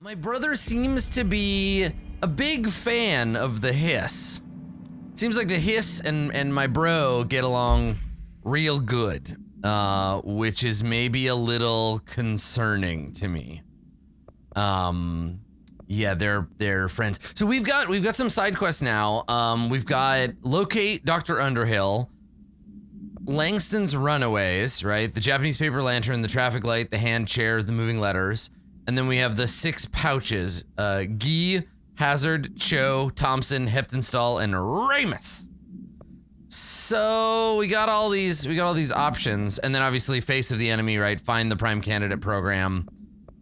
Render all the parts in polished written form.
My brother seems to be a big fan of the hiss. Seems like the hiss and my bro get along real good, which is maybe a little concerning to me. Yeah, they're friends. So we've got some side quests now. We've got locate Dr. Underhill, Langston's Runaways, right? The Japanese paper lantern, the traffic light, the hand chair, the moving letters. And then we have the 6 pouches, Guy, Hazard, Cho, Thompson, Heptonstall, and Ramus. So we got all these options, and then obviously face of the enemy, right? Find the prime candidate program.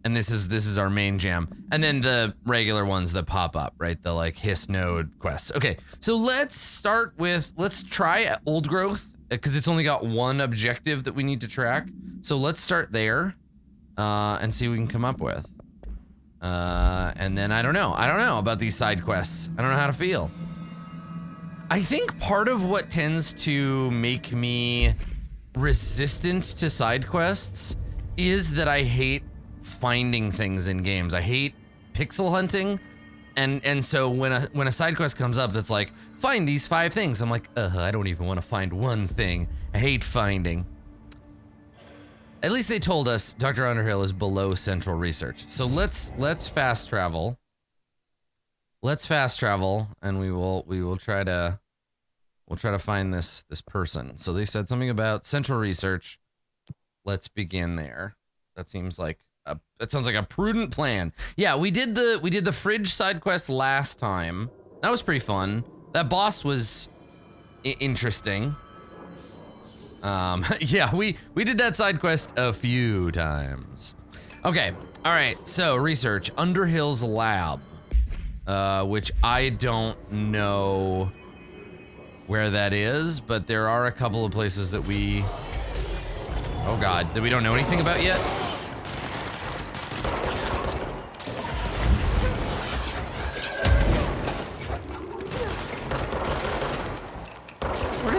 And this is our main jam. And then the regular ones that pop up, right? The like hiss node quests. Okay, so let's try old growth, because it's only got one objective that we need to track. So let's start there. And see what we can come up with. And then I don't know about these side quests. I don't know how to feel. I think part of what tends to make me resistant to side quests is that I hate finding things in games. I hate pixel hunting. And so when a side quest comes up that's like, find these 5 things, I'm like, I don't even want to find one thing. I hate finding. At least they told us Dr. Underhill is below central research. So let's fast travel. Let's fast travel, and we will try to find this person. So they said something about central research. Let's begin there. That sounds like a prudent plan. Yeah, we did the fridge side quest last time. That was pretty fun. That boss was interesting. Yeah, we did that side quest a few times. Okay, all right, so research, Underhill's lab, which I don't know where that is, but there are a couple of places that we don't know anything about yet.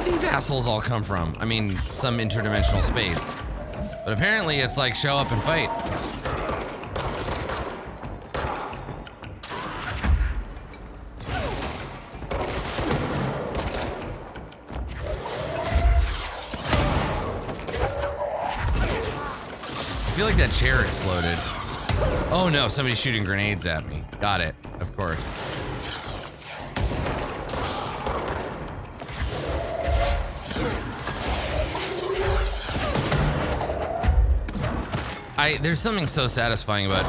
These assholes all come from? I mean, some interdimensional space. But apparently it's like show up and fight. I feel like that chair exploded. Oh no, somebody's shooting grenades at me. Got it, of course. There's something so satisfying about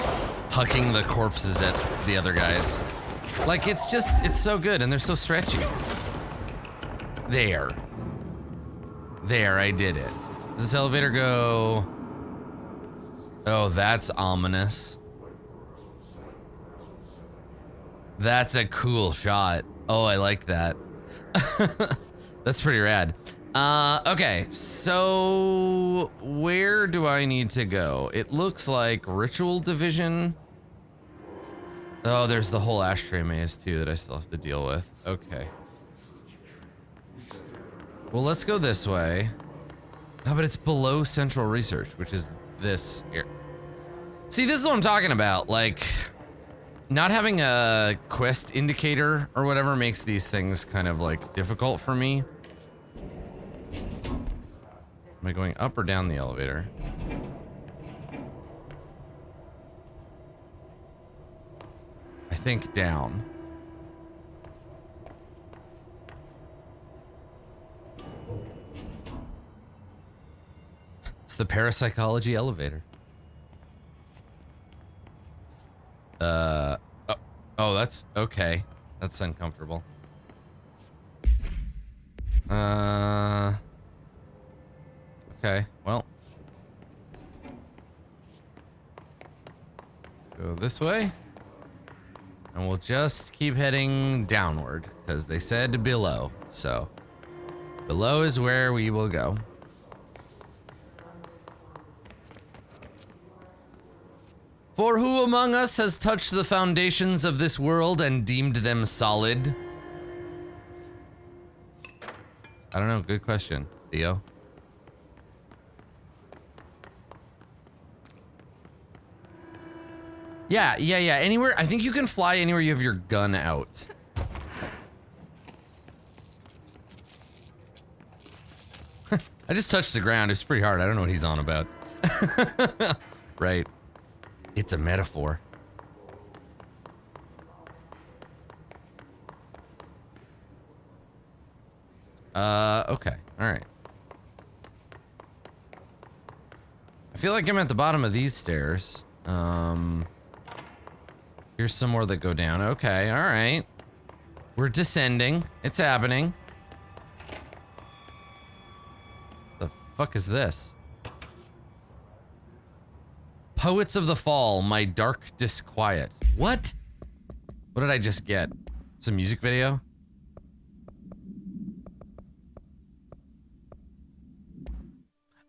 hucking the corpses at the other guys. Like, it's so good, and they're so stretchy. There, I did it. Does this elevator go? Oh, that's ominous. That's a cool shot. Oh, I like that. That's pretty rad. Okay, so where do I need to go? It looks like ritual division. Oh, there's the whole ashtray maze too that I still have to deal with. Okay. Well, let's go this way. Oh, but it's below central research, which is this here. See, this is what I'm talking about. Like, not having a quest indicator or whatever makes these things kind of like difficult for me. Am I going up or down the elevator? I think down. It's the parapsychology elevator. Oh, that's okay. That's uncomfortable. Okay, well. Go this way. And we'll just keep heading downward, because they said below, so. Below is where we will go. For who among us has touched the foundations of this world and deemed them solid? I don't know, good question, Theo. Yeah. Anywhere. I think you can fly anywhere you have your gun out. I just touched the ground. It's pretty hard. I don't know what he's on about. Right. It's a metaphor. Okay. All right. I feel like I'm at the bottom of these stairs. Here's some more that go down. Okay, all right. We're descending. It's happening. The fuck is this? Poets of the Fall, my dark disquiet. What? What did I just get? It's a music video?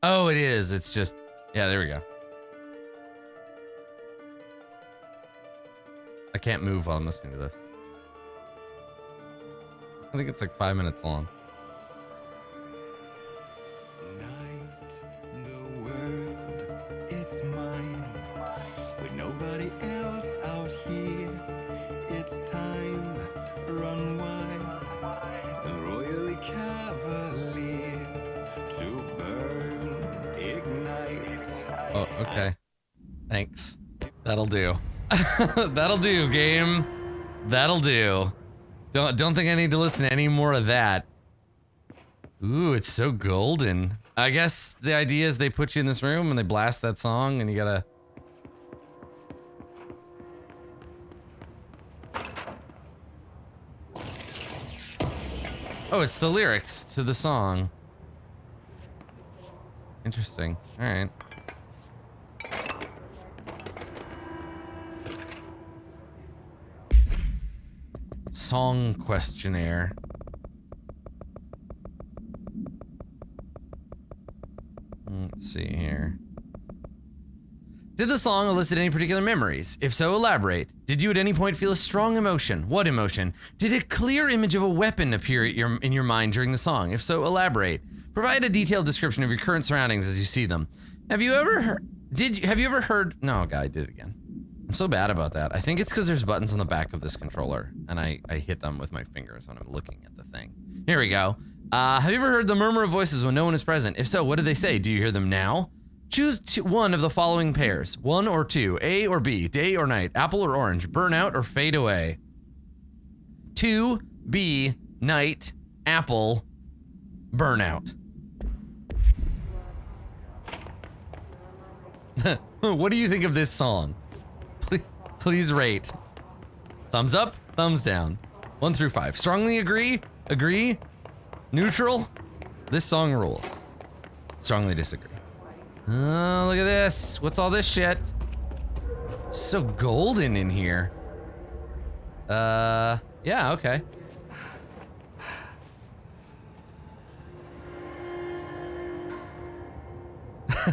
Oh, it is. It's just... Yeah, there we go. I can't move while I'm listening to this. I think it's like 5 minutes long. Night, the world, it's mine. With nobody else out here, it's time, run wide, and royally cavalier to burn, ignite. Oh, okay. Thanks. That'll do. That'll do, game. That'll do. Don't think I need to listen to any more of that. Ooh, it's so golden. I guess the idea is they put you in this room and they blast that song and you gotta... Oh, it's the lyrics to the song. Interesting. All right. Song questionnaire. Let's see here. Did the song elicit any particular memories? If so, elaborate. Did you at any point feel a strong emotion? What emotion? Did a clear image of a weapon appear in your mind during the song? If so, elaborate. Provide a detailed description of your current surroundings as you see them. Have you ever heard? No, guy, I did it again. I'm so bad about that. I think it's because there's buttons on the back of this controller, and I hit them with my fingers when I'm looking at the thing. Here we go. Have you ever heard the murmur of voices when no one is present? If so, what do they say? Do you hear them now? Choose one of the following pairs. 1 or 2, A or B, day or night, apple or orange, burn out or fade away. 2, B, night, apple, burnout. What do you think of this song? Please rate. Thumbs up, thumbs down. 1 through 5. Strongly agree? Agree? Neutral? This song rules. Strongly disagree. Oh, look at this. What's all this shit? So golden in here. Yeah, okay.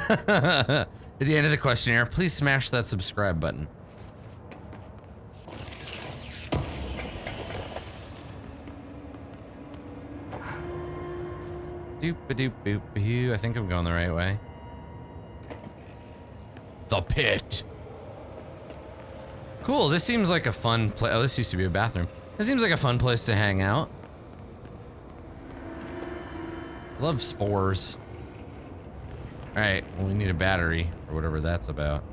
At the end of the questionnaire, please smash that subscribe button. Doop-a-doop-boop-a-hoo. I think I'm going the right way. The pit. Cool, this seems like a fun place. Oh, this used to be a bathroom. This seems like a fun place to hang out. Love spores. Alright, well, we need a battery, or whatever that's about.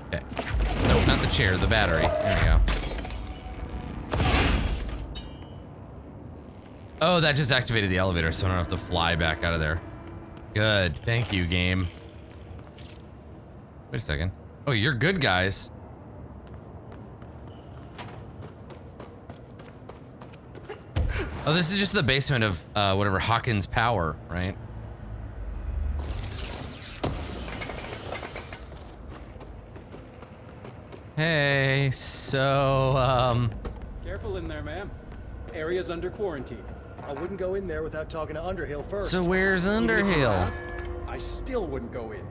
Okay. Nope, not the chair, the battery. There we go. Oh, that just activated the elevator, so I don't have to fly back out of there. Good. Thank you, game. Wait a second. Oh, you're good, guys. Oh, this is just the basement of whatever Hawkins Power, right? Hey, so, Careful in there, ma'am. Area's under quarantine. I wouldn't go in there without talking to Underhill first. So where's Underhill? I still wouldn't go in.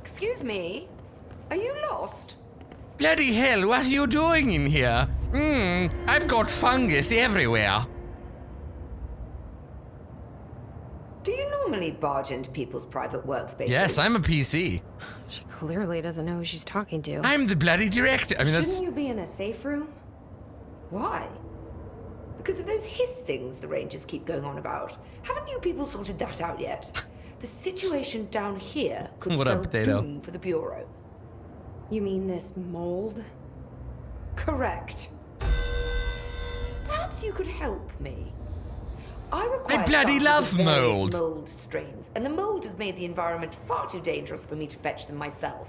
Excuse me? Are you lost? Bloody hell, what are you doing in here? I've got fungus everywhere. Do you normally barge into people's private workspaces? Yes, I'm a PC. She clearly doesn't know who she's talking to. I'm the bloody director. I mean, Shouldn't that's... you be in a safe room? Why? Because of those hiss things the Rangers keep going on about. Haven't you people sorted that out yet? The situation down here could What spell up, potato? doom for the Bureau. You mean this mold? Correct. Perhaps you could help me. I require bloody samples love of various mold. mold strains, and the mold has made the environment far too dangerous for me to fetch them myself.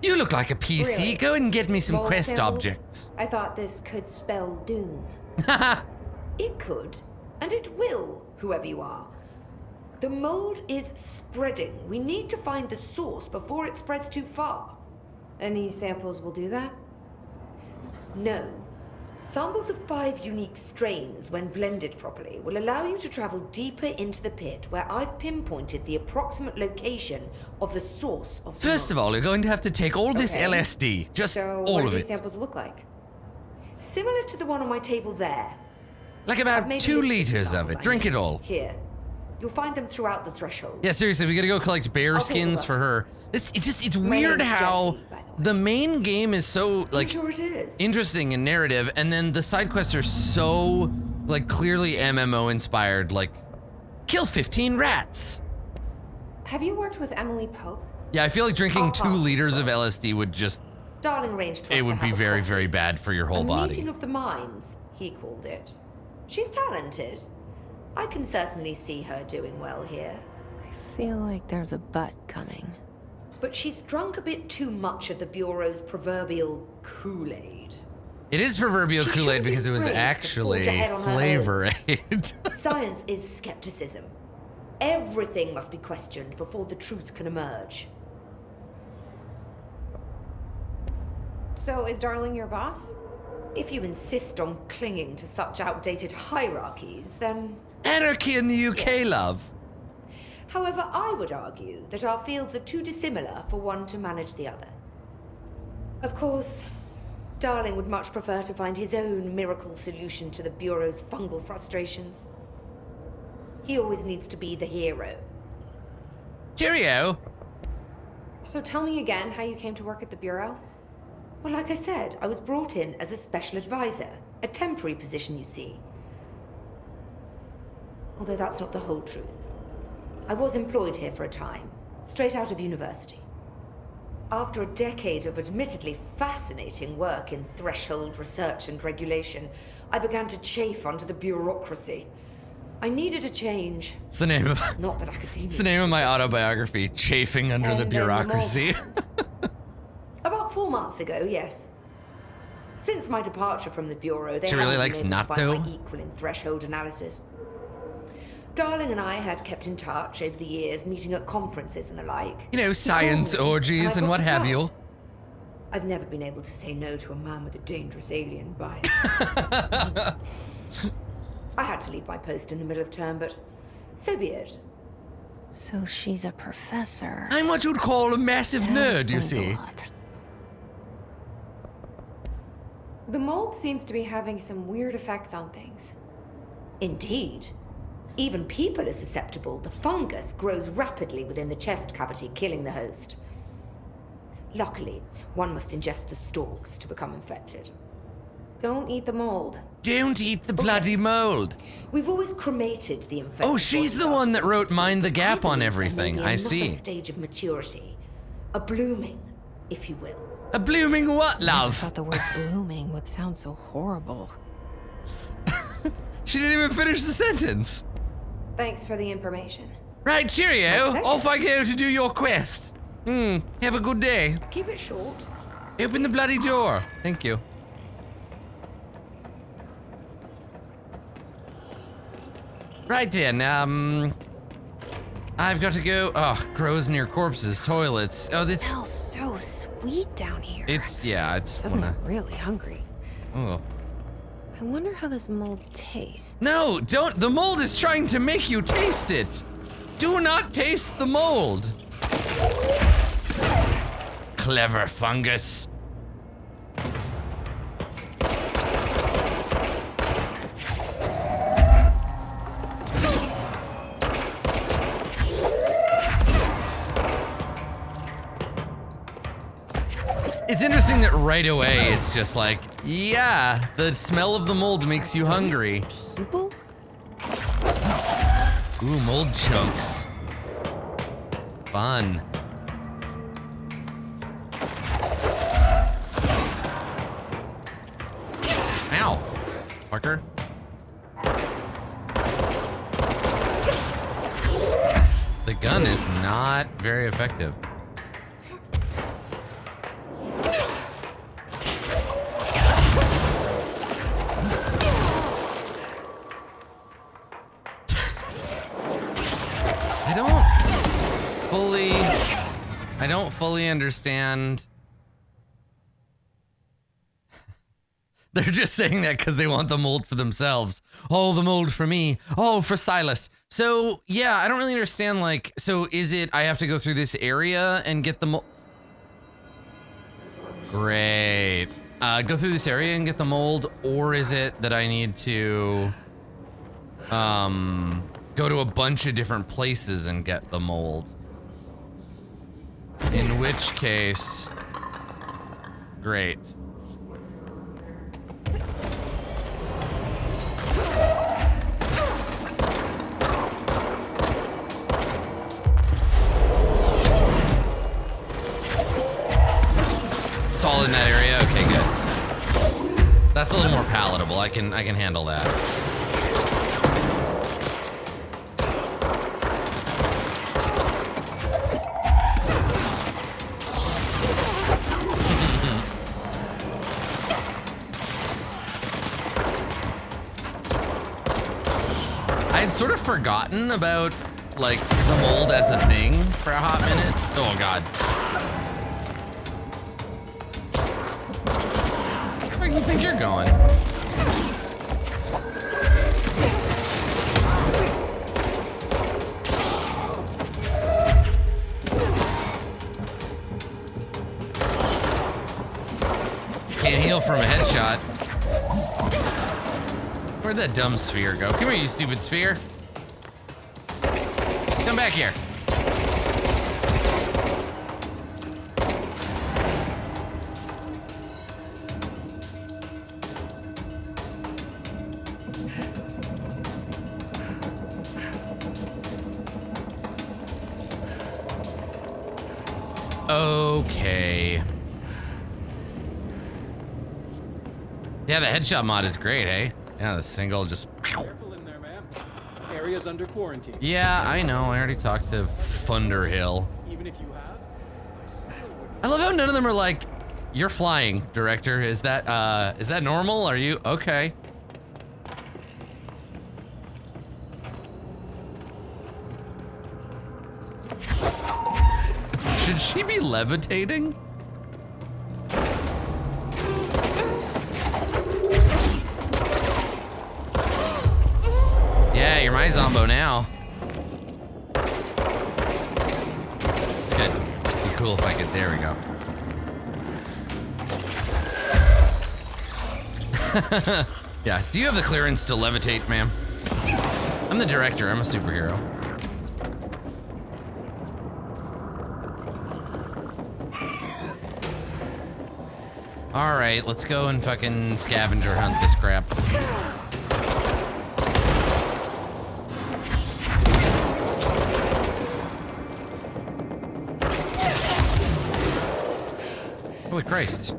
You look like a PC. Really? Go and get me some Mold quest samples? objects. I thought this could spell doom. It could, and it will, whoever you are. The mold is spreading. We need to find the source before it spreads too far. Any samples will do that? No. Samples of 5 unique strains, when blended properly, will allow you to travel deeper into the pit, where I've pinpointed the approximate location of the source of the First of all, you're going to have to take all this Okay. LSD. Just So all what do of these it. samples look like? Similar to the one on my table there. Like I've about made a 2 list of the liters of samples it. I Drink need. it all. Here. You'll find them throughout the threshold. Yeah, seriously, we gotta go collect bear I'll take a skins look. for her. It's My weird name's how Jessie, by the way. the main game is so like I'm sure it is. interesting and narrative, and then the side quests are so like clearly MMO inspired. Like, kill 15 rats. Have you worked with Emily Pope? Yeah, I feel like drinking I'll 2 pass, liters of but- LSD would just Darling arranged for us it to would be have a very coffee. very bad for your whole A body. meeting of the minds, he called it. She's talented. I can certainly see her doing well here. I feel like there's a but coming. But she's drunk a bit too much of the Bureau's proverbial Kool-Aid. It is proverbial She Kool-Aid shouldn't be because it was afraid to actually forge ahead on her own. Flavor Aid. Science is skepticism. Everything must be questioned before the truth can emerge. So is Darling your boss? If you insist on clinging to such outdated hierarchies, then... Anarchy in the UK, Yes. love. However, I would argue that our fields are too dissimilar for one to manage the other. Of course, Darling would much prefer to find his own miracle solution to the Bureau's fungal frustrations. He always needs to be the hero. Cheerio. So tell me again how you came to work at the Bureau? Well, like I said, I was brought in as a special advisor, a temporary position, you see. Although that's not the whole truth. I was employed here for a time, straight out of university. After a decade of admittedly fascinating work in threshold research and regulation, I began to chafe under the bureaucracy. I needed a change. It's the name of Not that academia. it's the name of my autobiography, Chafing Under And the then the mold Bureaucracy. About 4 months ago, yes. Since my departure from the Bureau, they She really haven't likes been able to find natto? my equal in threshold analysis. Darling and I had kept in touch over the years, meeting at conferences and the like. You know, He science called me, orgies I and got what to have you. flight. I've never been able to say no to a man with a dangerous alien bias. I had to leave my post in the middle of term, but so be it. So she's a professor. I'm what you'd call a massive That nerd, you explains a see. lot. The mold seems to be having some weird effects on things. Indeed. Even people are susceptible. The fungus grows rapidly within the chest cavity, killing the host. Luckily, one must ingest the stalks to become infected. Don't eat the mold. Don't eat the bloody mold. We've always cremated the infected. Oh, she's bodies the one that after wrote autopsy, Mind the but Gap I on believe there everything. may be I another see. stage of maturity. A blooming, if you will. A blooming what, I love? thought the word blooming would sound so horrible. She didn't even finish the sentence. Thanks for the information. Right, cheerio. My pleasure. Off I go to do your quest. Have a good day. Keep it short. Open the bloody door. Thank you. Right then, I've got to go. Oh, grows near corpses, toilets. Oh, It that's. smells so sweet down here. Yeah, it's Suddenly wanna. I'm really hungry. Oh. I wonder how this mold tastes. No, don't. The mold is trying to make you taste it. Do not taste the mold. Clever fungus. It's interesting that right away it's just like, yeah, the smell of the mold makes you hungry. People? Ooh, mold chunks. Fun. Ow, fucker. The gun is not very effective. I don't fully understand. They're just saying that because they want the mold for themselves. Oh, the mold for me. Oh, for Silas. So, yeah, I don't really understand, like, so is it I have to go through this area and get the mold? Great. Go through this area and get the mold, or is it that I need to go to a bunch of different places and get the mold? In which case, great. It's all in that area? Okay, good. That's a little more palatable. I can handle that. I'd sort of forgotten about, like, the mold as a thing for a hot minute. Oh, God. Where do you think you're going? Can't heal from a headshot. Where'd that dumb sphere go? Come here, you stupid sphere. Come back here. Okay. Yeah, the headshot mod is great, eh? Yeah, the single just. Careful in there, ma'am. Area's under quarantine. Yeah, I know. I already talked to Underhill. Even if you have, I still wouldn't. I love how none of them are like, "You're flying, director. Is that normal? Are you okay?" Should she be levitating? Yeah, you're my zombo now. It's good. It'd be cool if I could. There we go. Yeah. Do you have the clearance to levitate, ma'am? I'm the director. I'm a superhero. All right, let's go and fucking scavenger hunt this crap. Holy Christ.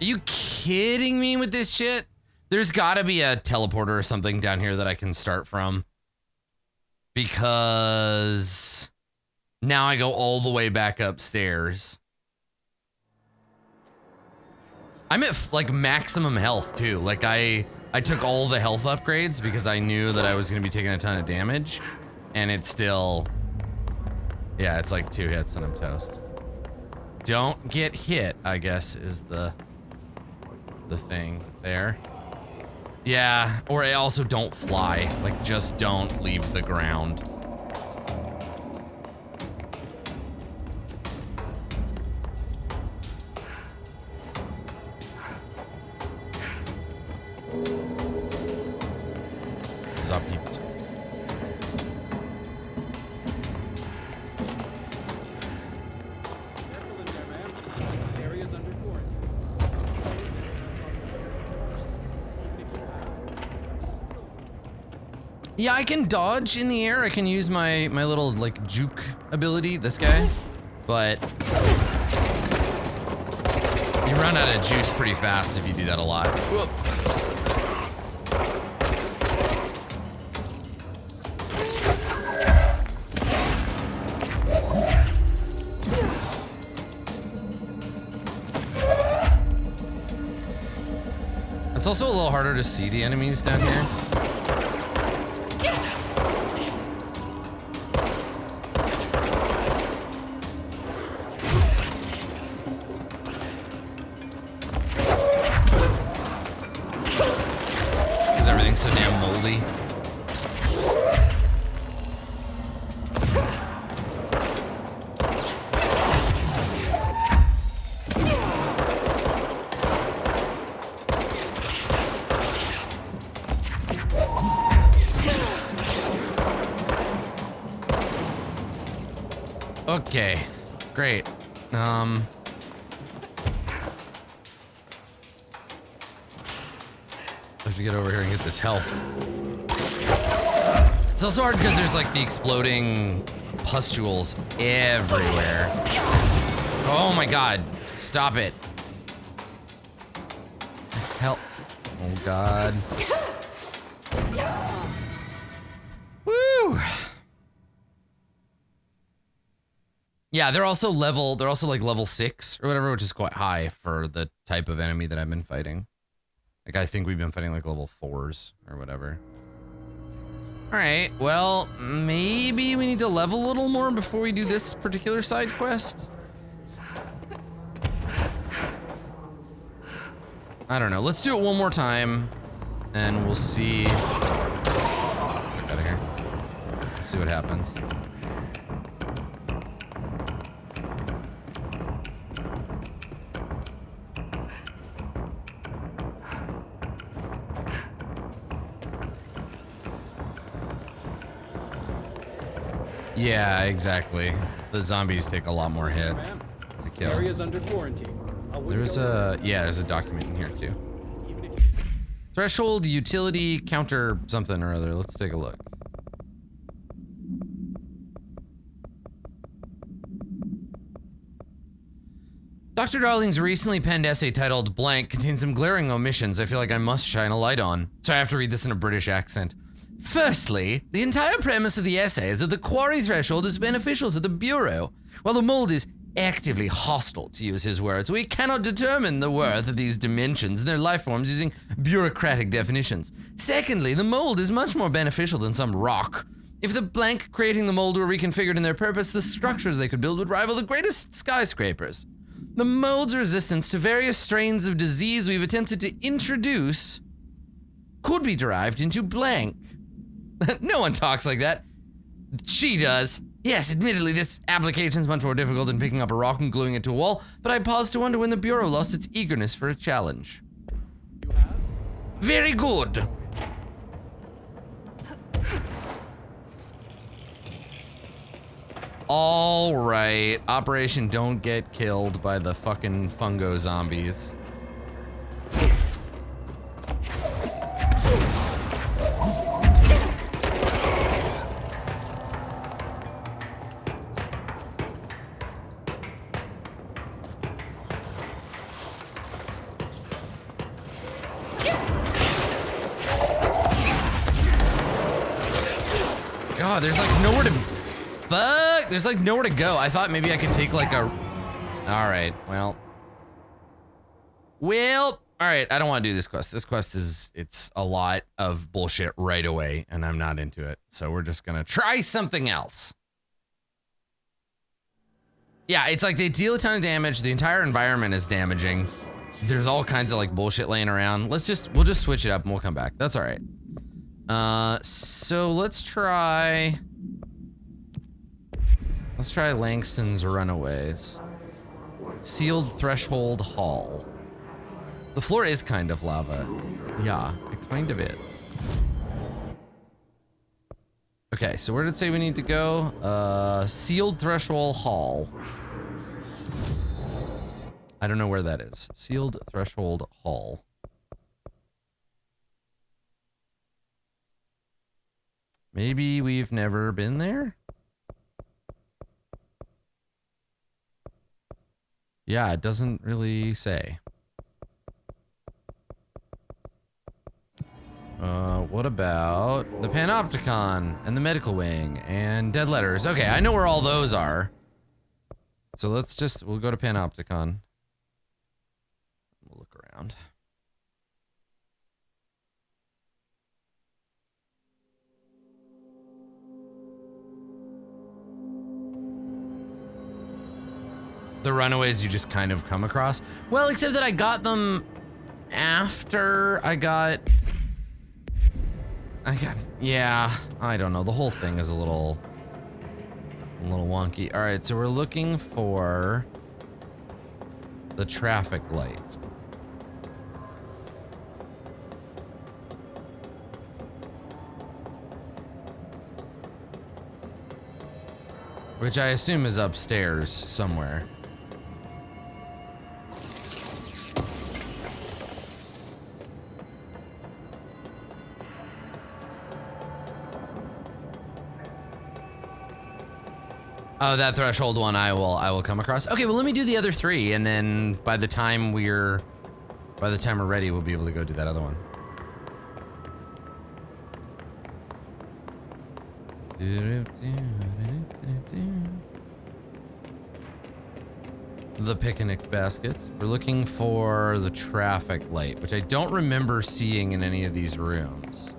Are you kidding me with this shit? There's gotta be a teleporter or something down here that I can start from. Because now I go all the way back upstairs. I'm at like maximum health too. Like I took all the health upgrades because I knew that I was gonna be taking a ton of damage. And it's still, yeah, it's like 2 hits and I'm toast. Don't get hit, I guess, is the thing there. Yeah, or I also don't fly. Like, just don't leave the ground. Zapit. Yeah, I can dodge in the air. I can use my little like juke ability, this guy. But you run out of juice pretty fast if you do that a lot. Whoop. It's also a little harder to see the enemies down here. Because everything's so damn moldy. Okay, great. I have to get over here and get this health. It's also hard because there's like the exploding pustules everywhere. Oh my god, stop it. Help. Oh god. Woo! Yeah, they're also like level 6 or whatever, which is quite high for the type of enemy that I've been fighting. Like, I think we've been fighting like level 4s or whatever. All right, well, maybe we need to level a little more before we do this particular side quest. I don't know, let's do it one more time and we'll see. Get out of here. See what happens. Yeah, exactly. The zombies take a lot more hit to kill. Area's under quarantine. There's a document in here too. Threshold utility counter something or other. Let's take a look. Dr. Darling's recently penned essay titled Blank contains some glaring omissions I feel like I must shine a light on. So I have to read this in a British accent. Firstly, the entire premise of the essay is that the quarry threshold is beneficial to the Bureau, while the mold is actively hostile, to use his words. We cannot determine the worth of these dimensions and their life forms using bureaucratic definitions. Secondly, the mold is much more beneficial than some rock. If the blank creating the mold were reconfigured in their purpose, the structures they could build would rival the greatest skyscrapers. The mold's resistance to various strains of disease we've attempted to introduce could be derived into blank. No one talks like that. She does. Yes, admittedly, this application's much more difficult than picking up a rock and gluing it to a wall, but I pause to wonder when the Bureau lost its eagerness for a challenge. You have? Very good. All right, Operation Don't Get Killed by the fucking fungo zombies. God, there's like nowhere to... Fuck! There's like nowhere to go. I thought maybe I could take like a... Alright, well... Alright, I don't want to do this quest. This quest is... It's a lot of bullshit right away, and I'm not into it. So we're just gonna try something else. Yeah, it's like they deal a ton of damage. The entire environment is damaging. There's all kinds of like bullshit laying around. We'll just switch it up and we'll come back. That's alright. So let's try Langston's Runaways. Sealed Threshold Hall. The floor is kind of lava. Yeah, it kind of is. Okay, so where did it say we need to go? Sealed Threshold Hall. I don't know where that is. Sealed Threshold Hall. Maybe we've never been there? Yeah, it doesn't really say. What about the Panopticon and the medical wing and dead letters? Okay, I know where all those are. So we'll go to Panopticon. We'll look around. The runaways you just kind of come across. Well, except that I got them after I got, yeah, I don't know. The whole thing is a little wonky. All right, so we're looking for the traffic light. Which I assume is upstairs somewhere. Oh, that threshold one I will come across. Okay, well let me do the other three, and then by the time we're ready, we'll be able to go do that other one. The picnic baskets. We're looking for the traffic light, which I don't remember seeing in any of these rooms.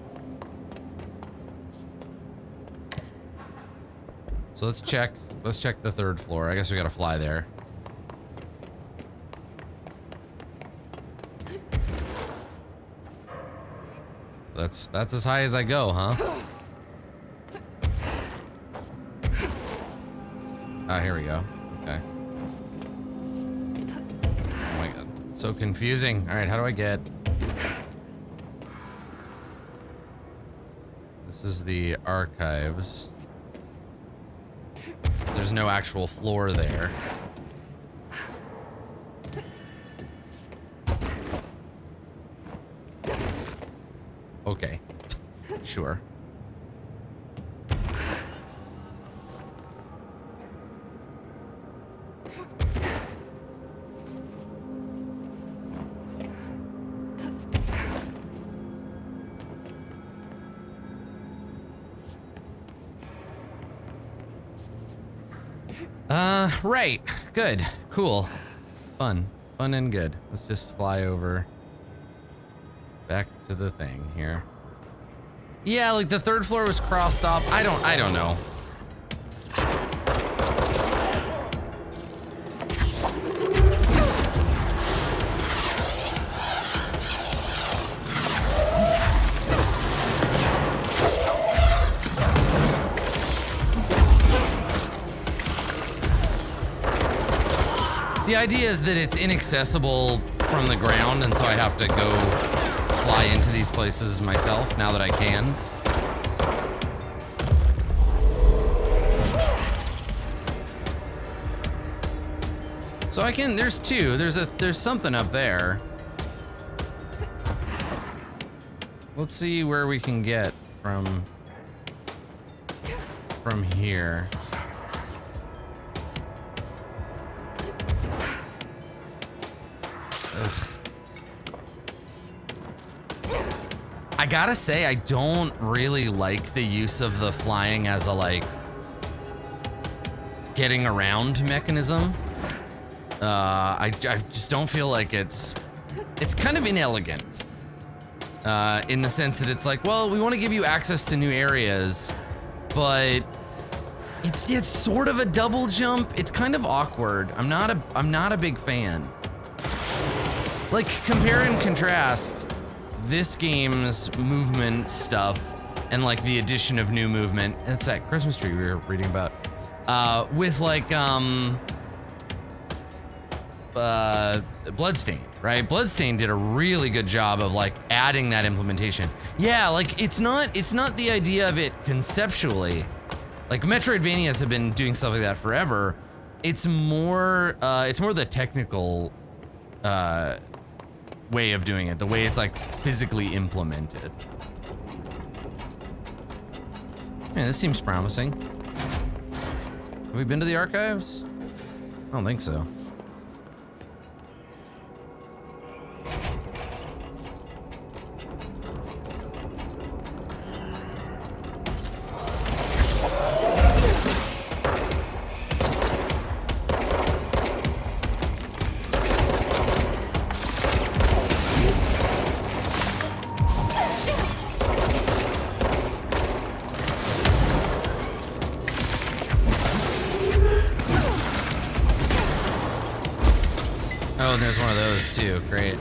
So let's check the third floor. I guess we gotta fly there. That's as high as I go, huh? Ah, here we go. Okay. Oh my god. So confusing. Alright, how do I get... This is the archives. There's no actual floor there. Okay. Sure. Right. Good. Cool. Fun and good. Let's just fly over back to the thing here. Yeah, like the third floor was crossed off. I don't know. The idea is that it's inaccessible from the ground, and so I have to go fly into these places myself now that I can. So I can, there's two, there's something up there. Let's see where we can get from here. I gotta say, I don't really like the use of the flying as a, like, getting around mechanism. I just don't feel like it's kind of inelegant. In the sense that it's like, well, we want to give you access to new areas, but it's sort of a double jump. It's kind of awkward. I'm not a big fan. Like, compare and contrast this game's movement stuff and like the addition of new movement. It's that Christmas tree we were reading about. With like Bloodstained, right? Bloodstained did a really good job of like adding that implementation. Yeah, like it's not the idea of it conceptually. Like Metroidvanias have been doing stuff like that forever. It's more the technical way of doing it, the way it's like physically implemented. Yeah, this seems promising. Have we been to the archives? I don't think so. Oh, and there's one of those too. Great.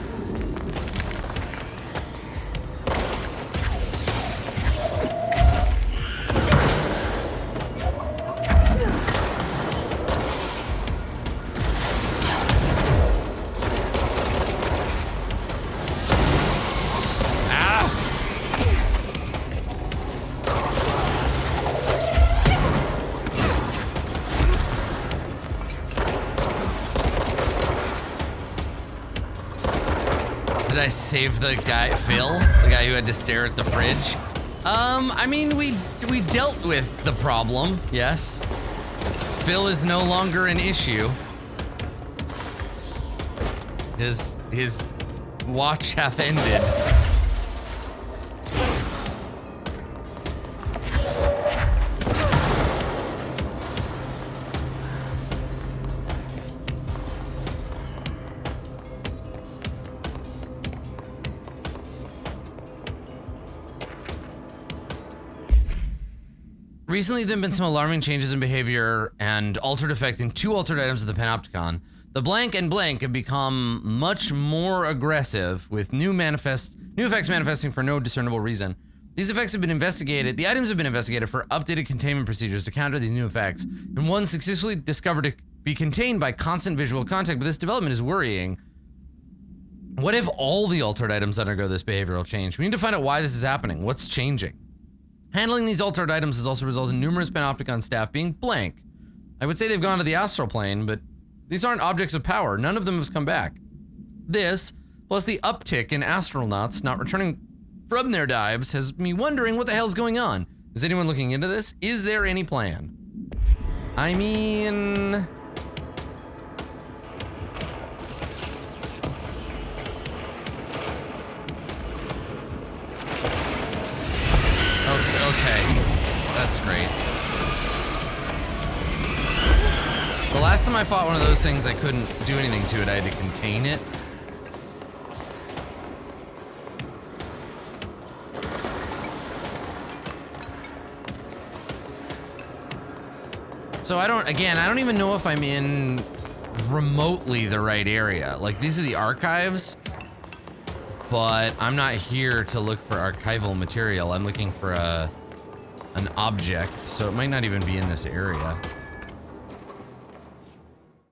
Did I save the guy, Phil? The guy who had to stare at the fridge? I mean, we dealt with the problem, yes. Phil is no longer an issue. His watch hath ended. Recently, there have been some alarming changes in behavior and altered effect in 2 altered items of the Panopticon. The blank and blank have become much more aggressive, with new effects manifesting for no discernible reason. These effects have been investigated. The items have been investigated for updated containment procedures to counter these new effects, and one successfully discovered to be contained by constant visual contact, but this development is worrying. What if all the altered items undergo this behavioral change? We need to find out why this is happening. What's changing? Handling these altered items has also resulted in numerous Panopticon staff being blank. I would say they've gone to the astral plane, but these aren't objects of power. None of them has come back. This, plus the uptick in astronauts not returning from their dives, has me wondering what the hell's going on. Is anyone looking into this? Is there any plan? I mean... Okay, that's great. The last time I fought one of those things, I couldn't do anything to it. I had to contain it. So I don't even know if I'm in remotely the right area. Like, these are the archives, but I'm not here to look for archival material. I'm looking for an object, so it might not even be in this area.